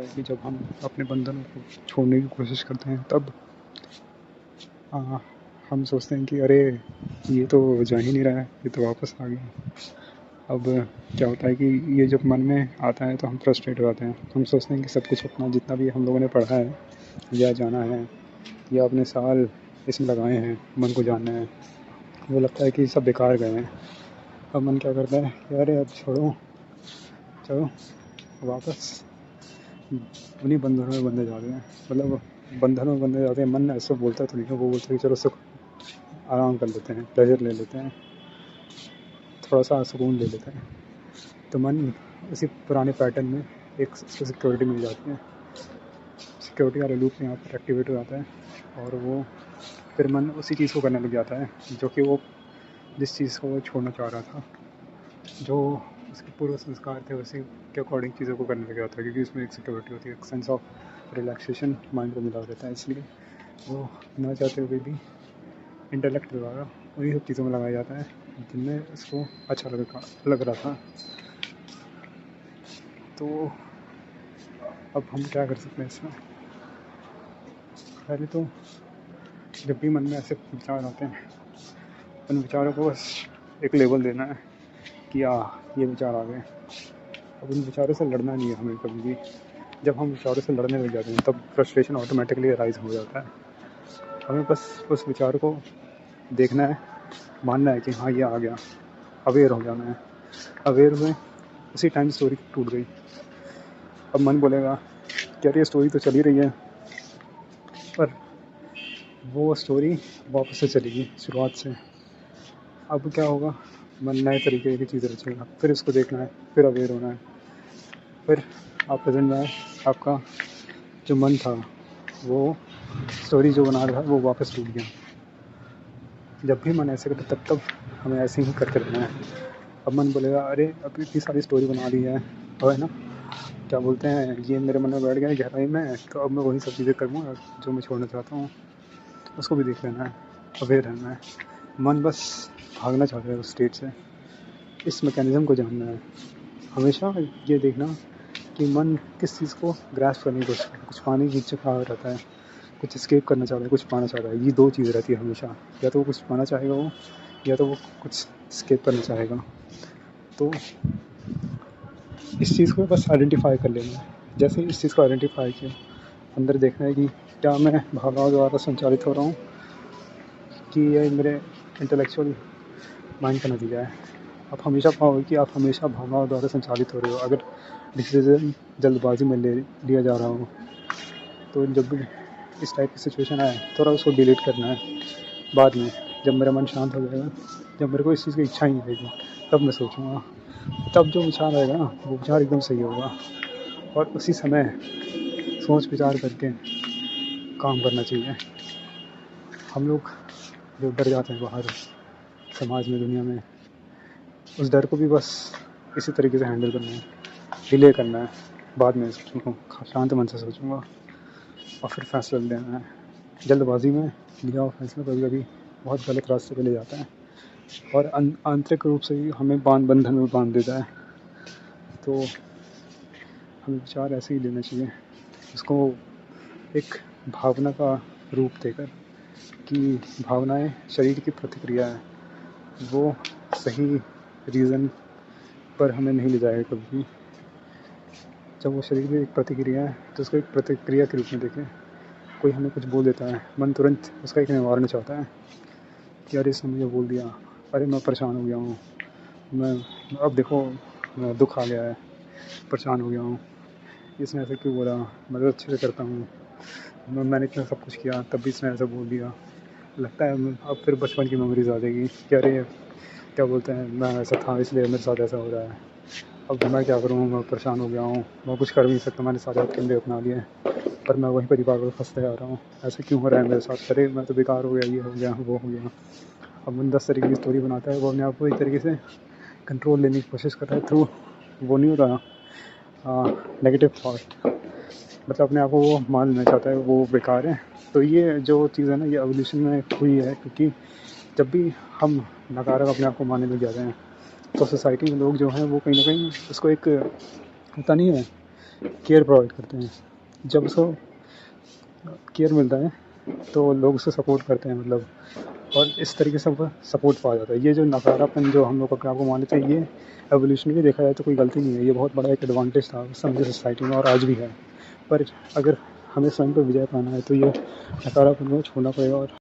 कि जब हम अपने बंधनों को छोड़ने की कोशिश करते हैं तब हम सोचते हैं कि अरे ये तो जा ही नहीं रहा है, ये तो वापस आ गया। अब क्या होता है कि ये जब मन में आता है तो हम फ्रस्ट्रेट हो जाते हैं। हम सोचते हैं कि सब कुछ अपना जितना भी हम लोगों ने पढ़ा है या जाना है या अपने साल इसमें लगाए हैं मन को जानना है, वो लगता है कि सब बेकार गए हैं। अब मन क्या करता है कि अरे अब छोड़ो, चलो वापस उन्हीं बंधनों में बंधे जाते हैं। मतलब बंधनों में बंधे जाते हैं। मन ऐसा बोलता तो नहीं है, वो बोलता है कि चलो सुख आराम कर लेते हैं, प्लेजर ले लेते हैं, थोड़ा सा सुकून ले लेते हैं। तो मन उसी पुराने पैटर्न में एक सिक्योरिटी मिल जाती है। सिक्योरिटी वाले लूप में यहाँ पर एक्टिवेट हो जाता है और वो फिर मन उसी चीज़ को करने लग जाता है जो कि वो जिस चीज़ को वो छोड़ना चाह रहा था, जो उसके पूर्व संस्कार थे उसी के अकॉर्डिंग चीज़ों को करने लग जाता है, क्योंकि उसमें एक सिक्योरिटी होती है, एक सेंस ऑफ रिलैक्सेशन माइंड को मिला रहता है। इसलिए वो ना चाहते हुए भी इंटेलेक्ट द्वारा उन्हीं सब चीज़ों में लगाया जाता है जिनमें उसको अच्छा लग रहा था। तो अब हम क्या कर सकते हैं इसमें? पहले तो जब भी मन में ऐसे विचार आते हैं, उन विचारों को बस एक लेबल देना है कि ये विचार आ गए। अब उन विचारों से लड़ना नहीं है हमें कभी भी। जब हम विचारों से लड़ने लग जाते हैं तब फ्रस्ट्रेशन ऑटोमेटिकली राइज हो जाता है। हमें बस उस विचार को देखना है, मानना है कि हाँ ये आ गया, अवेयर हो जाना है। अवेयर में उसी टाइम स्टोरी टूट गई। अब मन बोलेगा कि यार ये स्टोरी तो चली रही है, पर वो स्टोरी वापस से चलेगी शुरुआत से। अब क्या होगा? मन नए तरीके की चीज़ें रचेगा, फिर इसको देखना है, फिर अवेयर होना है, फिर आप प्रेजेंट में आपका जो मन था वो स्टोरी जो बना रहा है वो वापस टूट गया। जब भी मन ऐसे करे तब हमें ऐसे ही करते रहना है। अब मन बोलेगा अरे अभी इतनी सारी स्टोरी बना ली है, तो है ना, क्या बोलते हैं, ये मेरे मन में बैठ गया गहराई में, तो अब मैं वही सब चीज़ें करूँगा जो मैं छोड़ना चाहता हूँ। उसको भी देख लेना है, अवेयर रहना है। मन बस भागना चाहता है उस स्टेट से। इस मैकेनिज़्म को जानना है। हमेशा ये देखना कि मन किस चीज़ को ग्रास्प करने की कोशिश करता है। कुछ पाने की इच्छा रहता है, कुछ एस्केप करना चाहता है, कुछ पाना चाहता है। ये दो चीज़ रहती है हमेशा, या तो वो कुछ पाना चाहेगा वो, या तो वो कुछ एस्केप करना चाहेगा। तो इस चीज़ को बस आइडेंटिफाई कर लेना है। जैसे इस चीज़ को आइडेंटिफाई किया, अंदर देखना है कि क्या मैं भावनाओं द्वारा संचालित हो रहा हूँ कि ये मेरे इंटेलेक्चुअल माइंड का नतीजा है। आप हमेशा पाओगे कि आप हमेशा भावनाओं द्वारा संचालित हो रहे हो। अगर डिसीजन जल्दबाजी में लिया जा रहा हो तो जब भी इस टाइप की सिचुएशन आए थोड़ा उसको डिलीट करना है। बाद में जब मेरा मन शांत हो जाएगा, जब मेरे को इस चीज़ की इच्छा ही नहीं रहेगी, तब मैं सोचूंगा। तब जो विचार आएगा ना वो विचार एकदम सही होगा, और उसी समय सोच विचार करके काम करना चाहिए। हम लोग जो डर जाते हैं बाहर समाज में, दुनिया में, उस डर को भी बस इसी तरीके से हैंडल करना है, डिले करना है। बाद में सोचूंगा, शांत मन से सोचूंगा और फिर फैसला लेना है। जल्दबाजी में लिया हुआ फैसला कभी कभी बहुत गलत रास्ते पे ले जाता है और आंतरिक रूप से ही हमें बंधन में बांध देता है। तो हमें विचार ऐसे ही लेना चाहिए, उसको एक भावना का रूप देकर कि भावनाएं शरीर की प्रतिक्रिया है, वो सही रीज़न पर हमें नहीं ले जाएगा कभी भी। जब वो शरीर की एक प्रतिक्रिया है तो उसको एक प्रतिक्रिया के रूप में देखें। कोई हमें कुछ बोल देता है, मन तुरंत उसका एक निवारण चाहता है कि अरे इसने मुझे बोल दिया, अरे मैं परेशान हो गया हूँ, मैं अब देखो दुख आ गया है, परेशान हो गया हूँ, इसने ऐसे क्यों बोला, मैं तो अच्छे से करता हूँ, मैंने इतना सब कुछ किया तब भी इसने ऐसा बोल दिया। लगता है अब फिर बचपन की मेमोरीज आ जाएगी कि अरे क्या बोलते हैं, मैं ऐसा था इसलिए मेरे साथ ऐसा हो रहा है, अब मैं क्या करूँ, मैं परेशान हो गया हूँ, मैं कुछ कर भी नहीं सकता, मैंने सारे कंधे अपना लिए पर मैं वहीं परिवार पर फंसते जा रहा हूँ, ऐसा क्यों हो रहा है मेरे साथ, अरे मैं तो बेकार हो गया, ये हो गया वो हो गया। अब मन 10 तरीके की स्टोरी बनाता है, वो अपने आप को एक तरीके से कंट्रोल लेने की कोशिश कर रहा है थ्रू, वो नहीं होता नेगेटिव थाट, मतलब अपने आप को वो मान लेना चाहता है वो बेकार है। तो ये जो चीज़ है ना, ये एवोल्यूशन में हुई है, क्योंकि जब भी हम नकारात्मक अपने आप को मानने लग जाते हैं तो सोसाइटी में लोग जो हैं वो कहीं ना कहीं उसको एक होता नहीं है केयर प्रोवाइड करते हैं। जब उसको केयर मिलता है तो लोग उसको सपोर्ट करते हैं, मतलब, और इस तरीके से उनको सपोर्ट पाया जाता है। ये जो नकारापन जो हम लोग को आपको मानना चाहिए, ये एवोल्यूशनरी देखा जाए तो कोई गलती नहीं है, ये बहुत बड़ा एक एडवांटेज था उस समय सोसाइटी में और आज भी है। पर अगर हमें स्वयं पर विजय पाना है तो ये नकारापन को छोड़ना पड़ेगा और